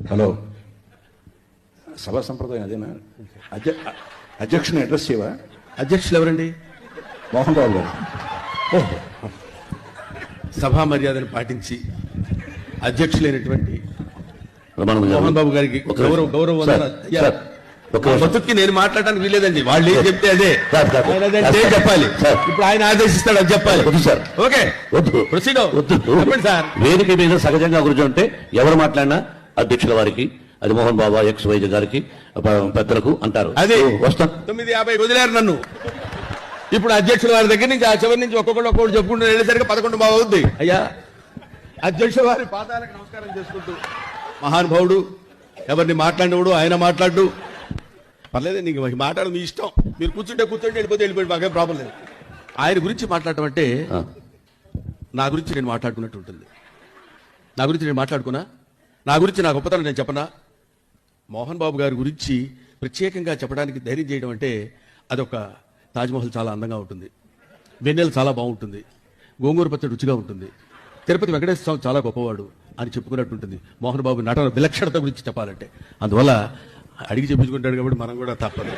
Hello, సభా సంప్రదాయం అదేనా? అధ్యక్షుని అడ్రస్ చేయవా? అధ్యక్షులు ఎవరండి? మోహన్ బాబు గారు. ఓహో, సభా మర్యాదను పాటించి అధ్యక్షులైనటువంటి మోహన్ బాబు గారికి గౌరవం బతుక్కి నేను మాట్లాడడానికి వీలేదండి. వాళ్ళు ఏం చెప్తే అదే చెప్పాలి. ఇప్పుడు ఆయన ఆదేశిస్తాడు అది చెప్పాలి. ఓకే, చెప్పండి సార్. వేదిక మీద సహజంగా కూర్చుంటే ఎవరు మాట్లాడినా అధ్యక్షుల వారికి, అది మోహన్ బాబా ఎక్స్ వైద్య గారికి, పెద్దలకు అంటారు. అదే వస్తాం. 9:50 వదిలేరు నన్ను. ఇప్పుడు అధ్యక్షుల వారి దగ్గర నుంచి ఆ చివరి నుంచి ఒక్కొక్కటి చెప్పుకుంటూ వెళ్ళేసరికి 11 బాబు అవుద్ది. అయ్యా, అధ్యక్షుల వారి పాదాలకు నమస్కారం చేసుకుంటూ, మహానుభావుడు, ఎవరిని మాట్లాడినప్పుడు ఆయన మాట్లాడు, పర్లేదు, నీకు మాట్లాడదు మీ ఇష్టం, మీరు కూర్చుంటే వెళ్ళిపోయి మాకేం ప్రాబ్లం లేదు. ఆయన గురించి మాట్లాడటం అంటే నా గురించి నేను మాట్లాడుకున్నట్టు ఉంటుంది. నా గురించి నేను మాట్లాడుకున్నా, నా గురించి నా గొప్పతనం నేను చెప్పనా? మోహన్ బాబు గారి గురించి ప్రత్యేకంగా చెప్పడానికి ధైర్యం చేయడం అంటే అదొక తాజ్మహల్ చాలా అందంగా ఉంటుంది, వెన్నెల చాలా బాగుంటుంది, గోంగూర పచ్చడి రుచిగా ఉంటుంది, తిరుపతి వెంకటేశ్వర స్వామి చాలా గొప్పవాడు అని చెప్పుకున్నట్టు ఉంటుంది. మోహన్ బాబు నటన విలక్షణత గురించి చెప్పాలంటే అందువల్ల అడిగి చెప్పించుకుంటాడు కాబట్టి మనం కూడా తప్పదు.